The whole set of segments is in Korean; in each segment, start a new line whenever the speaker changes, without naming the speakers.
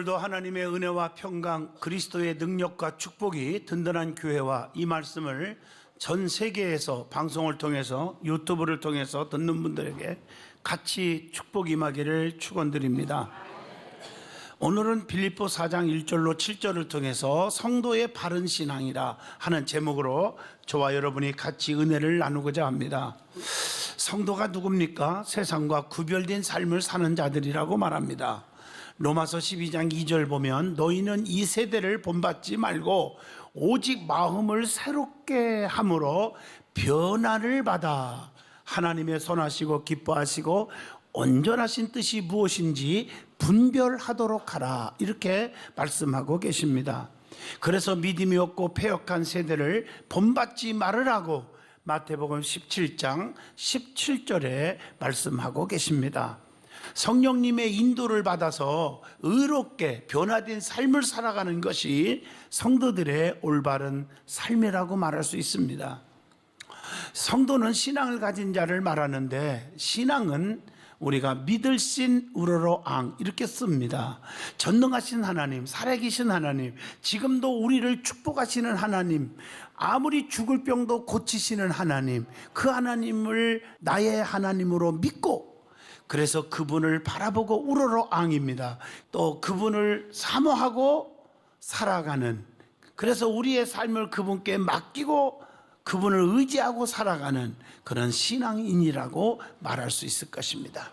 오늘도 하나님의 은혜와 평강, 그리스도의 능력과 축복이 든든한 교회와 이 말씀을 전 세계에서 방송을 통해서 유튜브를 통해서 듣는 분들에게 같이 축복이 임하기를 축원드립니다. 오늘은 빌립보 4장 1절로 7절을 통해서 성도의 바른 신앙이라 하는 제목으로 저와 여러분이 같이 은혜를 나누고자 합니다. 성도가 누굽니까? 세상과 구별된 삶을 사는 자들이라고 말합니다. 로마서 12장 2절 보면 너희는 이 세대를 본받지 말고 오직 마음을 새롭게 함으로 변화를 받아 하나님의 선하시고 기뻐하시고 온전하신 뜻이 무엇인지 분별하도록 하라, 이렇게 말씀하고 계십니다. 그래서 믿음이 없고 패역한 세대를 본받지 말으라고 마태복음 17장 17절에 말씀하고 계십니다. 성령님의 인도를 받아서 의롭게 변화된 삶을 살아가는 것이 성도들의 올바른 삶이라고 말할 수 있습니다. 성도는 신앙을 가진 자를 말하는데, 신앙은 우리가 믿을신 우러러 앙 이렇게 씁니다. 전능하신 하나님, 살아계신 하나님, 지금도 우리를 축복하시는 하나님, 아무리 죽을 병도 고치시는 하나님, 그 하나님을 나의 하나님으로 믿고, 그래서 그분을 바라보고 우러러 앙입니다. 또 그분을 사모하고 살아가는, 그래서 우리의 삶을 그분께 맡기고 그분을 의지하고 살아가는 그런 신앙인이라고 말할 수 있을 것입니다.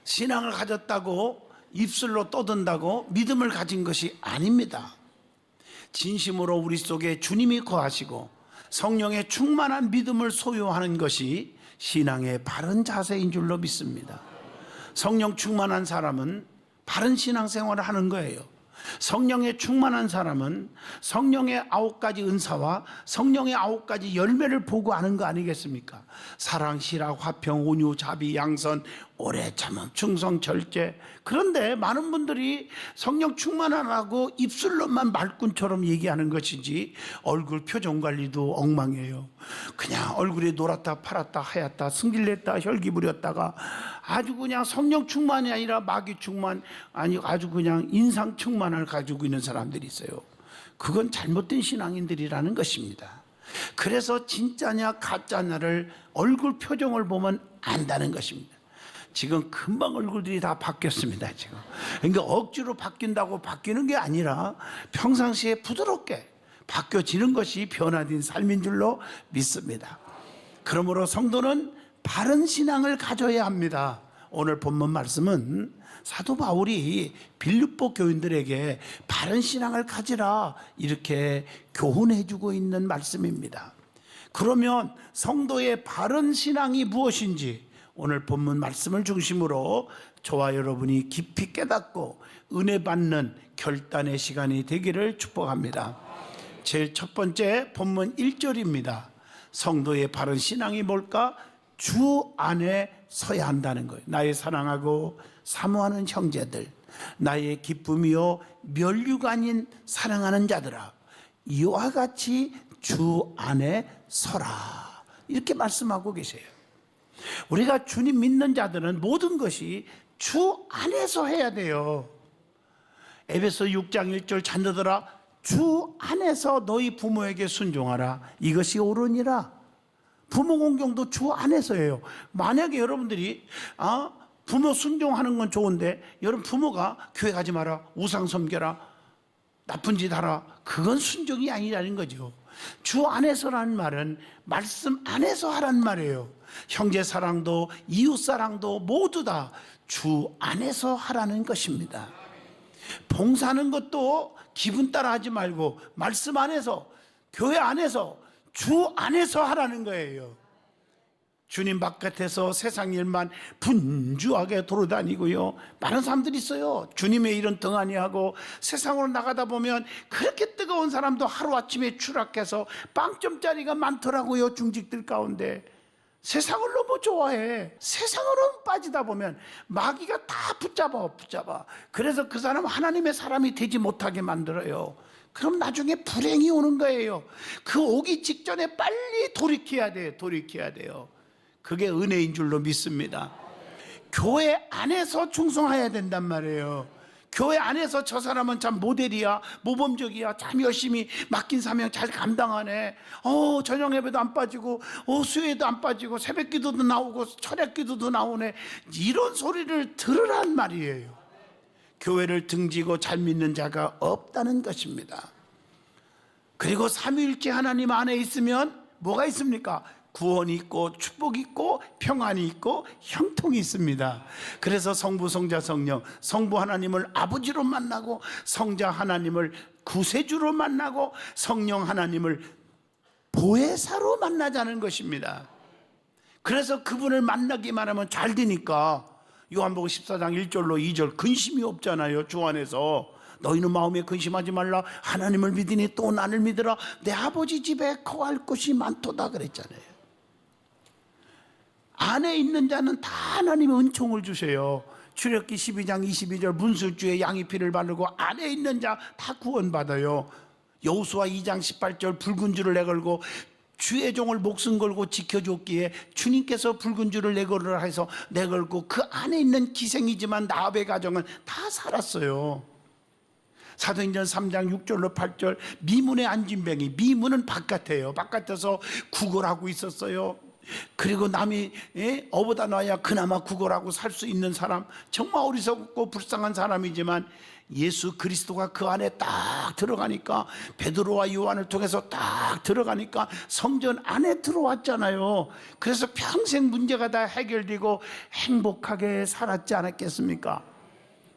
신앙을 가졌다고 입술로 떠든다고 믿음을 가진 것이 아닙니다. 진심으로 우리 속에 주님이 거하시고 성령의 충만한 믿음을 소유하는 것이 신앙의 바른 자세인 줄로 믿습니다. 성령 충만한 사람은 바른 신앙생활을 하는 거예요. 성령에 충만한 사람은 성령의 9가지 은사와 성령의 9가지 열매를 보고하는 거 아니겠습니까? 사랑, 실학, 화평, 온유, 자비, 양선, 오래 참음, 충성, 절제. 그런데 많은 분들이 성령 충만하라고 입술로만 말꾼처럼 얘기하는 것이지 얼굴 표정 관리도 엉망이에요. 그냥 얼굴이 노랗다 파랗다 하얗다 승질냈다 혈기 부렸다가 아주 그냥 성령 충만이 아니라 마귀 충만, 아니 아주 그냥 인상 충만을 가지고 있는 사람들이 있어요. 그건 잘못된 신앙인들이라는 것입니다. 그래서 진짜냐 가짜냐를 얼굴 표정을 보면 안다는 것입니다. 지금 금방 얼굴들이 다 바뀌었습니다. 지금 그러니까 억지로 바뀐다고 바뀌는 게 아니라 평상시에 부드럽게 바뀌어지는 것이 변화된 삶인 줄로 믿습니다. 그러므로 성도는 바른 신앙을 가져야 합니다. 오늘 본문 말씀은 사도 바울이 빌립보 교인들에게 바른 신앙을 가지라 이렇게 교훈해 주고 있는 말씀입니다. 그러면 성도의 바른 신앙이 무엇인지 오늘 본문 말씀을 중심으로 저와 여러분이 깊이 깨닫고 은혜 받는 결단의 시간이 되기를 축복합니다. 제일 첫 번째 본문 1절입니다. 성도의 바른 신앙이 뭘까? 주 안에 서야 한다는 거예요. 나의 사랑하고 사모하는 형제들, 나의 기쁨이요 면류가 아닌 사랑하는 자들아, 이와 같이 주 안에 서라, 이렇게 말씀하고 계세요. 우리가 주님 믿는 자들은 모든 것이 주 안에서 해야 돼요. 에베소 6장 1절 자녀들아 주 안에서 너희 부모에게 순종하라, 이것이 옳으니라. 부모 공경도 주 안에서예요. 만약에 여러분들이 부모 순종하는 건 좋은데 여러분 부모가 교회 가지 마라, 우상 섬겨라, 나쁜 짓 하라, 그건 순종이 아니라는 거죠. 주 안에서라는 말은 말씀 안에서 하란 말이에요. 형제 사랑도 이웃 사랑도 모두 다 주 안에서 하라는 것입니다. 봉사하는 것도 기분 따라 하지 말고 말씀 안에서, 교회 안에서, 주 안에서 하라는 거예요. 주님 바깥에서 세상 일만 분주하게 돌아다니고요, 많은 사람들이 있어요. 주님의 일은 등한히하고 세상으로 나가다 보면 그렇게 뜨거운 사람도 하루아침에 추락해서 빵점짜리가 많더라고요. 중직들 가운데 세상을 너무 좋아해. 세상으로 빠지다 보면 마귀가 다 붙잡아. 그래서 그 사람 하나님의 사람이 되지 못하게 만들어요. 그럼 나중에 불행이 오는 거예요. 그 오기 직전에 빨리 돌이켜야 돼요. 그게 은혜인 줄로 믿습니다. 교회 안에서 충성해야 된단 말이에요. 교회 안에서 저 사람은 참 모델이야, 모범적이야, 참 열심히 맡긴 사명 잘 감당하네. 저녁 예배도 안 빠지고, 수요에도 안 빠지고, 새벽 기도도 나오고, 철야 기도도 나오네. 이런 소리를 들으란 말이에요. 교회를 등지고 잘 믿는 자가 없다는 것입니다. 그리고 삼위일체 하나님 안에 있으면 뭐가 있습니까? 구원이 있고 축복이 있고 평안이 있고 형통이 있습니다. 그래서 성부, 성자, 성령, 성부 하나님을 아버지로 만나고, 성자 하나님을 구세주로 만나고, 성령 하나님을 보혜사로 만나자는 것입니다. 그래서 그분을 만나기만 하면 잘 되니까 요한복음 14장 1절로 2절 근심이 없잖아요. 주 안에서 너희는 마음에 근심하지 말라. 하나님을 믿으니 또 나를 믿으라. 내 아버지 집에 거할 곳이 많도다 그랬잖아요. 안에 있는 자는 다 하나님의 은총을 주세요. 출애굽기 12장 22절 문술주에 양의 피를 바르고 안에 있는 자 다 구원받아요. 여호수아 2장 18절 붉은 줄을 내걸고 주의 종을 목숨 걸고 지켜줬기에 주님께서 붉은 줄을 내걸으라 해서 내걸고 그 안에 있는 기생이지만 나합의 가정은 다 살았어요. 사도행전 3장 6절로 8절 미문에 앉은 뱅이, 미문은 바깥에요. 바깥에서 구걸하고 있었어요. 그리고 남이 어보다 놔야 그나마 구걸하고 살 수 있는 사람, 정말 어리석고 불쌍한 사람이지만 예수 그리스도가 그 안에 딱 들어가니까, 베드로와 요한을 통해서 딱 들어가니까 성전 안에 들어왔잖아요. 그래서 평생 문제가 다 해결되고 행복하게 살았지 않았겠습니까?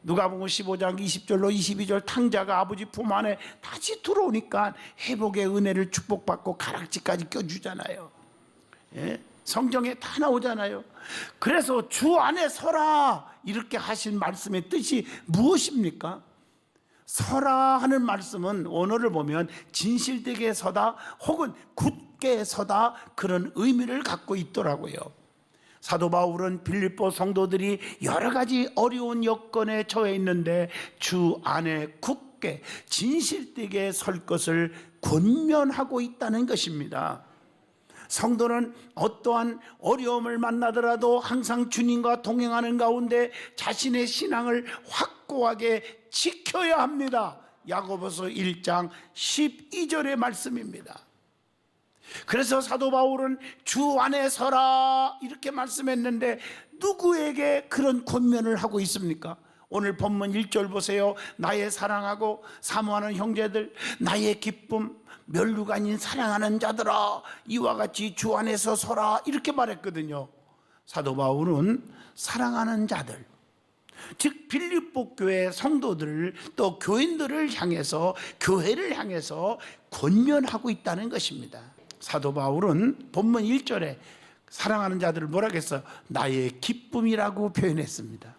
누가복음 15장 20절로 22절 탕자가 아버지 품 안에 다시 들어오니까 회복의 은혜를 축복받고 가락지까지 껴주잖아요. 성경에 다 나오잖아요. 그래서 주 안에 서라 이렇게 하신 말씀의 뜻이 무엇입니까? 서라 하는 말씀은 원어를 보면 진실되게 서다 혹은 굳게 서다, 그런 의미를 갖고 있더라고요. 사도 바울은 빌립보 성도들이 여러 가지 어려운 여건에 처해 있는데 주 안에 굳게 진실되게 설 것을 권면하고 있다는 것입니다. 성도는 어떠한 어려움을 만나더라도 항상 주님과 동행하는 가운데 자신의 신앙을 확고하게 지켜야 합니다. 야고보서 1장 12절의 말씀입니다. 그래서 사도 바울은 주 안에 서라 이렇게 말씀했는데 누구에게 그런 권면을 하고 있습니까? 오늘 본문 1절 보세요. 나의 사랑하고 사모하는 형제들, 나의 기쁨, 멸류가 아닌 사랑하는 자들아, 이와 같이 주 안에서 서라 이렇게 말했거든요. 사도 바울은 사랑하는 자들, 즉 빌립보 교회 성도들 또 교인들을 향해서, 교회를 향해서 권면하고 있다는 것입니다. 사도 바울은 본문 1절에 사랑하는 자들을 뭐라고 했어요? 나의 기쁨이라고 표현했습니다.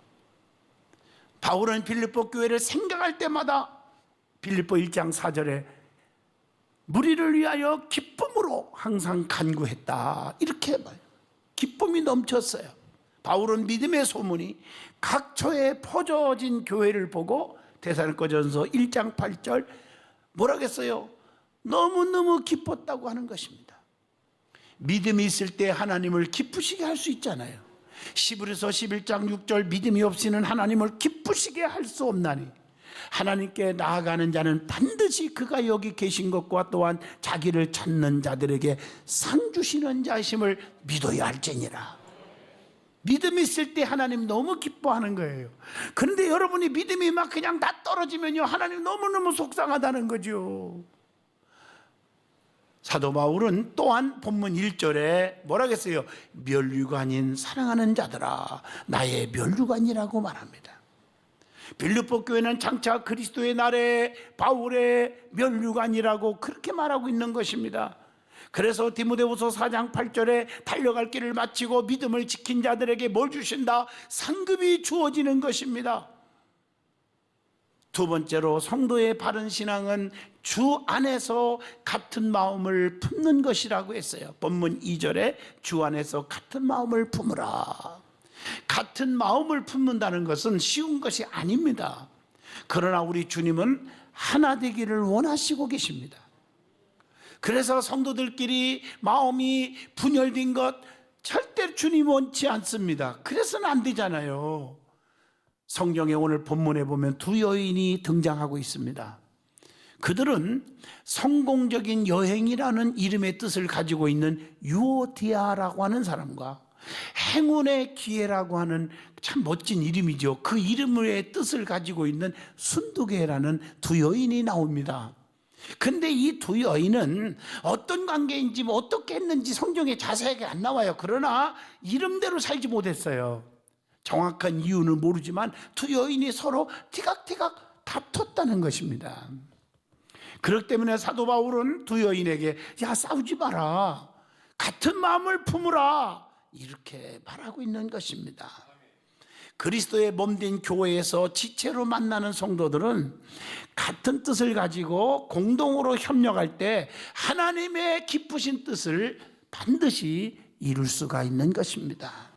바울은 빌립보 교회를 생각할 때마다 빌립보 1장 4절에 무리를 위하여 기쁨으로 항상 간구했다 이렇게 말해요. 기쁨이 넘쳤어요. 바울은 믿음의 소문이 각처에 퍼져진 교회를 보고 데살로니가전서 1장 8절 뭐라고 했어요? 너무너무 기뻤다고 하는 것입니다. 믿음이 있을 때 하나님을 기쁘시게 할 수 있잖아요. 시브리서 11장 6절 믿음이 없이는 하나님을 기쁘시게 할 수 없나니 하나님께 나아가는 자는 반드시 그가 여기 계신 것과 또한 자기를 찾는 자들에게 상 주시는 자심을 믿어야 할지니라. 믿음이 있을 때 하나님 너무 기뻐하는 거예요. 그런데 여러분이 믿음이 막 그냥 다 떨어지면요, 하나님 너무너무 속상하다는 거죠. 사도 바울은 또한 본문 1절에 뭐라고 했어요? 멸류가 아닌 사랑하는 자들아, 나의 멸류관이라고 말합니다. 빌립보 교회는 장차 그리스도의 날에 바울의 멸류관이라고 그렇게 말하고 있는 것입니다. 그래서 디모데후서 4장 8절에 달려갈 길을 마치고 믿음을 지킨 자들에게 뭘 주신다? 상급이 주어지는 것입니다. 두 번째로 성도의 바른 신앙은 주 안에서 같은 마음을 품는 것이라고 했어요. 본문 2절에 주 안에서 같은 마음을 품으라. 같은 마음을 품는다는 것은 쉬운 것이 아닙니다. 그러나 우리 주님은 하나 되기를 원하시고 계십니다. 그래서 성도들끼리 마음이 분열된 것 절대 주님 원치 않습니다. 그래서는 안 되잖아요. 성경에 오늘 본문에 보면 두 여인이 등장하고 있습니다. 그들은 성공적인 여행이라는 이름의 뜻을 가지고 있는 유오디아라고 하는 사람과 행운의 기회라고 하는 참 멋진 이름이죠. 그 이름의 뜻을 가지고 있는 순두개라는 두 여인이 나옵니다. 근데 이 두 여인은 어떤 관계인지 어떻게 했는지 성경에 자세하게 안 나와요. 그러나 이름대로 살지 못했어요. 정확한 이유는 모르지만 두 여인이 서로 티각티각 다퉜다는 것입니다. 그렇기 때문에 사도 바울은 두 여인에게 야, 싸우지 마라, 같은 마음을 품으라, 이렇게 말하고 있는 것입니다. 그리스도의 몸된 교회에서 지체로 만나는 성도들은 같은 뜻을 가지고 공동으로 협력할 때 하나님의 기쁘신 뜻을 반드시 이룰 수가 있는 것입니다.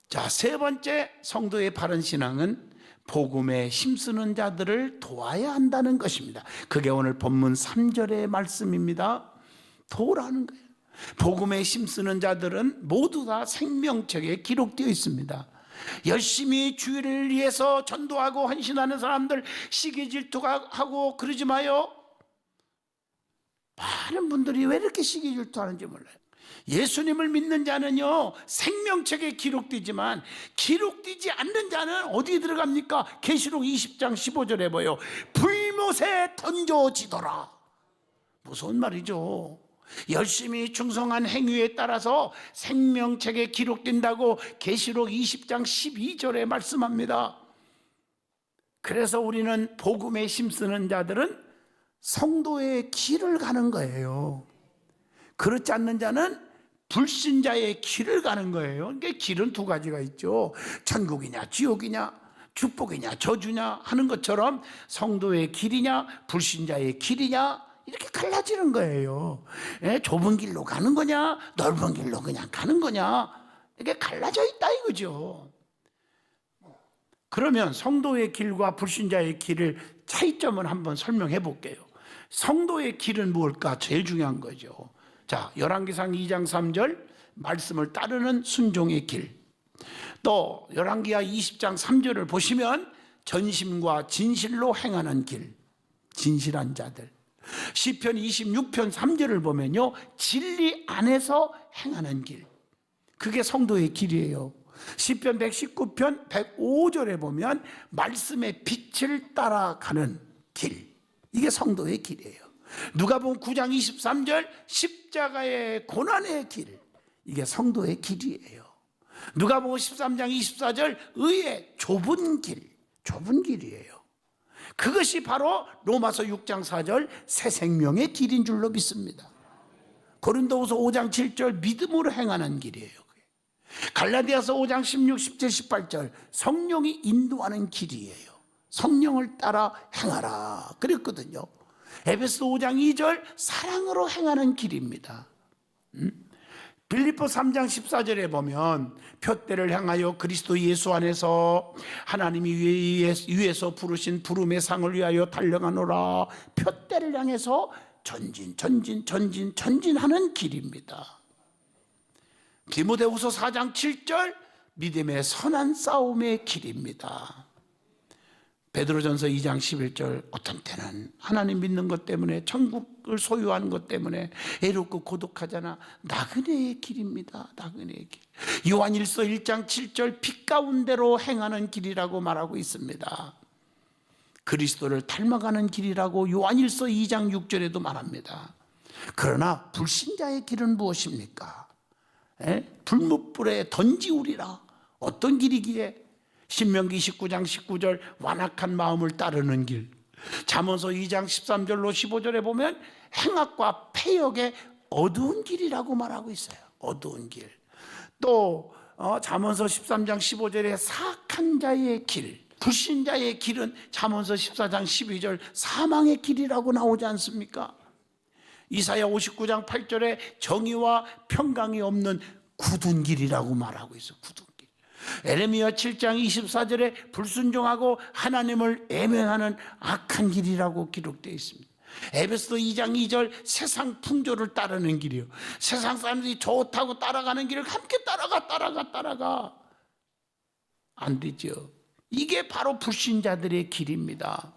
자, 세 번째 성도의 바른 신앙은 복음에 힘쓰는 자들을 도와야 한다는 것입니다. 그게 오늘 본문 3절의 말씀입니다. 도우라는 거예요. 복음에 힘쓰는 자들은 모두 다 생명책에 기록되어 있습니다. 열심히 주의를 위해서 전도하고 헌신하는 사람들 시기 질투하고 그러지 마요. 많은 분들이 왜 이렇게 시기 질투하는지 몰라요. 예수님을 믿는 자는요, 생명책에 기록되지만 기록되지 않는 자는 어디에 들어갑니까? 계시록 20장 15절에 보여 불못에 던져지더라. 무서운 말이죠. 열심히 충성한 행위에 따라서 생명책에 기록된다고 계시록 20장 12절에 말씀합니다. 그래서 우리는 복음에 힘쓰는 자들은 성도의 길을 가는 거예요. 그렇지 않는 자는 불신자의 길을 가는 거예요. 그러니까 길은 두 가지가 있죠. 천국이냐 지옥이냐, 축복이냐 저주냐 하는 것처럼 성도의 길이냐 불신자의 길이냐 이렇게 갈라지는 거예요. 좁은 길로 가는 거냐 넓은 길로 그냥 가는 거냐, 이렇게 갈라져 있다 이거죠. 그러면 성도의 길과 불신자의 길을 차이점을 한번 설명해 볼게요. 성도의 길은 뭘까? 제일 중요한 거죠. 자, 열왕기상 2장 3절 말씀을 따르는 순종의 길, 또 열왕기하 20장 3절을 보시면 전심과 진실로 행하는 길, 진실한 자들. 시편 26편 3절을 보면요, 진리 안에서 행하는 길, 그게 성도의 길이에요. 시편 119편 105절에 보면 말씀의 빛을 따라가는 길, 이게 성도의 길이에요. 누가복음 9장 23절 십자가의 고난의 길, 이게 성도의 길이에요. 누가복음 13장 24절 의의 좁은 길, 좁은 길이에요. 그것이 바로 로마서 6장 4절 새 생명의 길인 줄로 믿습니다. 고린도후서 5장 7절 믿음으로 행하는 길이에요. 갈라디아서 5장 16, 17, 18절 성령이 인도하는 길이에요. 성령을 따라 행하라 그랬거든요. 에베소 5장 2절 사랑으로 행하는 길입니다. 빌립보 3장 14절에 보면 표대를 향하여 그리스도 예수 안에서 하나님이 위에서 부르신 부름의 상을 위하여 달려가노라. 표대를 향해서 전진하는 길입니다. 디모데후서 4장 7절 믿음의 선한 싸움의 길입니다. 베드로전서 2장 11절 어떤 때는 하나님 믿는 것 때문에 천국을 소유하는 것 때문에 애롭고 고독하잖아. 나그네의 길입니다. 나그네의 길. 요한일서 1장 7절 빛 가운데로 행하는 길이라고 말하고 있습니다. 그리스도를 닮아가는 길이라고 요한일서 2장 6절에도 말합니다. 그러나 불신자의 길은 무엇입니까? 불못불에 던지우리라. 어떤 길이기에? 신명기 19장 19절 완악한 마음을 따르는 길, 잠언서 2장 13절로 15절에 보면 행악과 폐역의 어두운 길이라고 말하고 있어요. 어두운 길. 또 잠언서 13장 15절에 사악한 자의 길, 불신자의 길은 잠언서 14장 12절 사망의 길이라고 나오지 않습니까? 이사야 59장 8절에 정의와 평강이 없는 굳은 길이라고 말하고 있어요. 굳은 길. 에레미야 7장 24절에 불순종하고 하나님을 애면하는 악한 길이라고 기록되어 있습니다. 에베소 2장 2절 세상 풍조를 따르는 길이요. 세상 사람들이 좋다고 따라가는 길을 함께 따라가 안 되죠. 이게 바로 불신자들의 길입니다.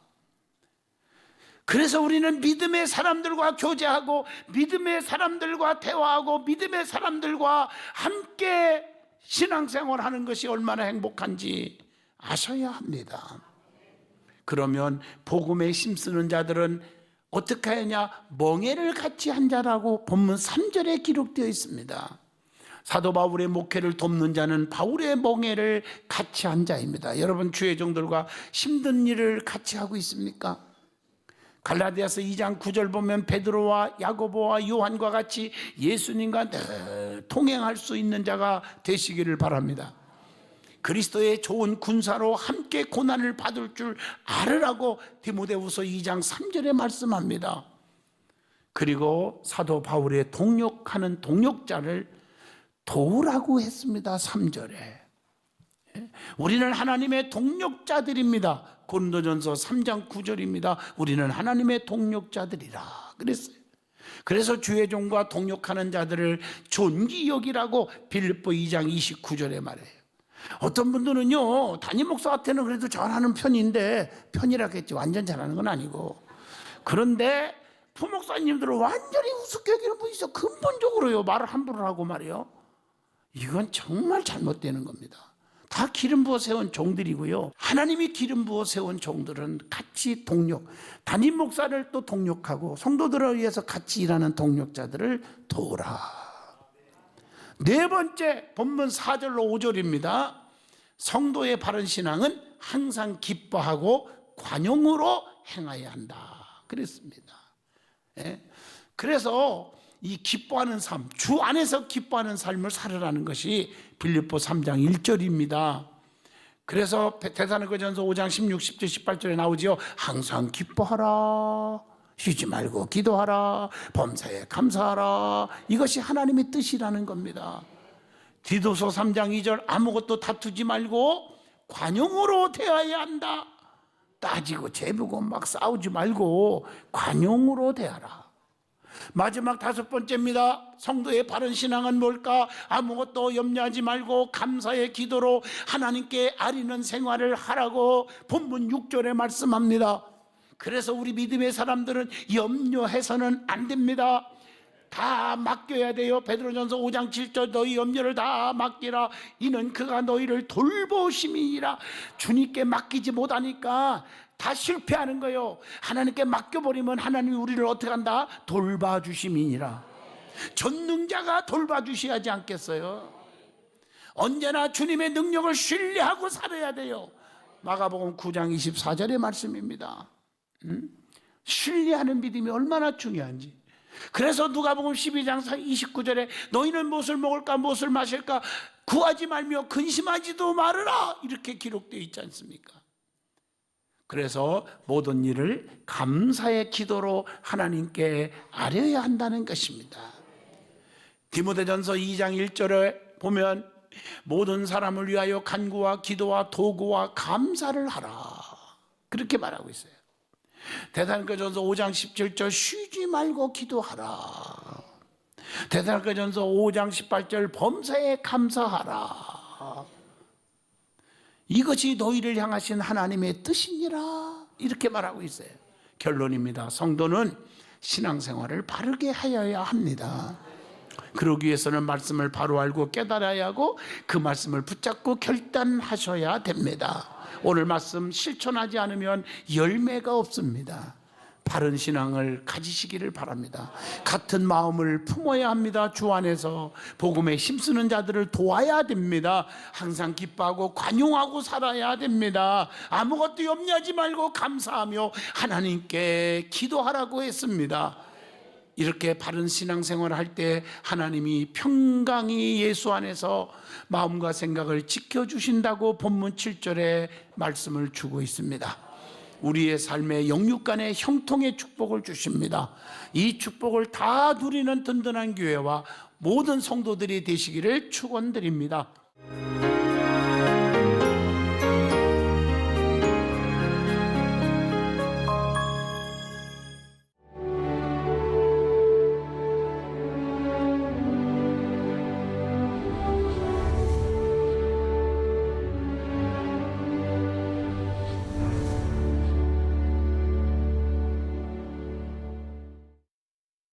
그래서 우리는 믿음의 사람들과 교제하고 믿음의 사람들과 대화하고 믿음의 사람들과 함께 신앙생활하는 것이 얼마나 행복한지 아셔야 합니다. 그러면 복음에 힘쓰는 자들은 어떻게 하냐? 멍에를 같이 한 자라고 본문 3절에 기록되어 있습니다. 사도 바울의 목회를 돕는 자는 바울의 멍에를 같이 한 자입니다. 여러분, 주의 종들과 힘든 일을 같이 하고 있습니까? 갈라디아서 2장 9절 보면 베드로와 야고보와 요한과 같이 예수님과 늘 동행할 수 있는 자가 되시기를 바랍니다. 그리스도의 좋은 군사로 함께 고난을 받을 줄 알으라고 디모데후서 2장 3절에 말씀합니다. 그리고 사도 바울의 동역하는 동역자를 도우라고 했습니다. 3절에. 우리는 하나님의 동역자들입니다. 고린도전서 3장 9절입니다. 우리는 하나님의 동역자들이라 그랬어요. 그래서 주의 종과 동역하는 자들을 존귀 여기라고 빌립보 2장 29절에 말해요. 어떤 분들은요, 담임 목사한테는 그래도 잘하는 편인데, 편이라겠지, 완전 잘하는 건 아니고, 그런데 부목사님들은 완전히 우습게 여기는 분이 있어. 근본적으로요, 말을 함부로 하고 말이요, 이건 정말 잘못되는 겁니다. 다 기름 부어 세운 종들이고요, 하나님이 기름 부어 세운 종들은 같이 동력, 담임 목사를 또 동력하고 성도들을 위해서 같이 일하는 동력자들을 도우라. 네 번째, 본문 4절로 5절입니다. 성도의 바른 신앙은 항상 기뻐하고 관용으로 행하여야 한다 그랬습니다. 그래서 이 기뻐하는 삶, 주 안에서 기뻐하는 삶을 살으라는 것이 빌립보 3장 1절입니다. 그래서 데살로니가전서 5장 16, 17, 18절에 나오지요. 항상 기뻐하라, 쉬지 말고 기도하라, 범사에 감사하라. 이것이 하나님의 뜻이라는 겁니다. 디도서 3장 2절, 아무것도 다투지 말고 관용으로 대해야 한다. 따지고 재보고 막 싸우지 말고 관용으로 대하라. 마지막 5번째입니다. 성도의 바른 신앙은 뭘까? 아무것도 염려하지 말고 감사의 기도로 하나님께 아리는 생활을 하라고 본문 6절에 말씀합니다. 그래서 우리 믿음의 사람들은 염려해서는 안 됩니다. 다 맡겨야 돼요. 베드로전서 5장 7절, 너희 염려를 다 맡기라. 이는 그가 너희를 돌보심이니라. 주님께 맡기지 못하니까 다 실패하는 거예요. 하나님께 맡겨버리면 하나님이 우리를 어떻게 한다? 돌봐주심이니라. 전능자가 돌봐주셔야지 않겠어요? 언제나 주님의 능력을 신뢰하고 살아야 돼요. 마가복음 9장 24절의 말씀입니다. 신뢰하는 믿음이 얼마나 중요한지. 그래서 누가복음 12장 29절에 너희는 무엇을 먹을까 무엇을 마실까 구하지 말며 근심하지도 말으라, 이렇게 기록되어 있지 않습니까? 그래서 모든 일을 감사의 기도로 하나님께 아뢰어야 한다는 것입니다. 디모데전서 2장 1절에 보면 모든 사람을 위하여 간구와 기도와 도구와 감사를 하라, 그렇게 말하고 있어요. 데살로니가전서 5장 17절, 쉬지 말고 기도하라. 데살로니가전서 5장 18절, 범사에 감사하라. 이것이 너희를 향하신 하나님의 뜻이니라, 이렇게 말하고 있어요. 결론입니다. 성도는 신앙생활을 바르게 하여야 합니다. 그러기 위해서는 말씀을 바로 알고 깨달아야 하고 그 말씀을 붙잡고 결단하셔야 됩니다. 오늘 말씀 실천하지 않으면 열매가 없습니다. 바른 신앙을 가지시기를 바랍니다. 같은 마음을 품어야 합니다. 주 안에서 복음에 힘쓰는 자들을 도와야 됩니다. 항상 기뻐하고 관용하고 살아야 됩니다. 아무것도 염려하지 말고 감사하며 하나님께 기도하라고 했습니다. 이렇게 바른 신앙생활을 할 때 하나님이 평강히 예수 안에서 마음과 생각을 지켜주신다고 본문 7절에 말씀을 주고 있습니다. 우리의 삶에 영육간의 형통의 축복을 주십니다. 이 축복을 다 누리는 든든한 교회와 모든 성도들이 되시기를 축원드립니다.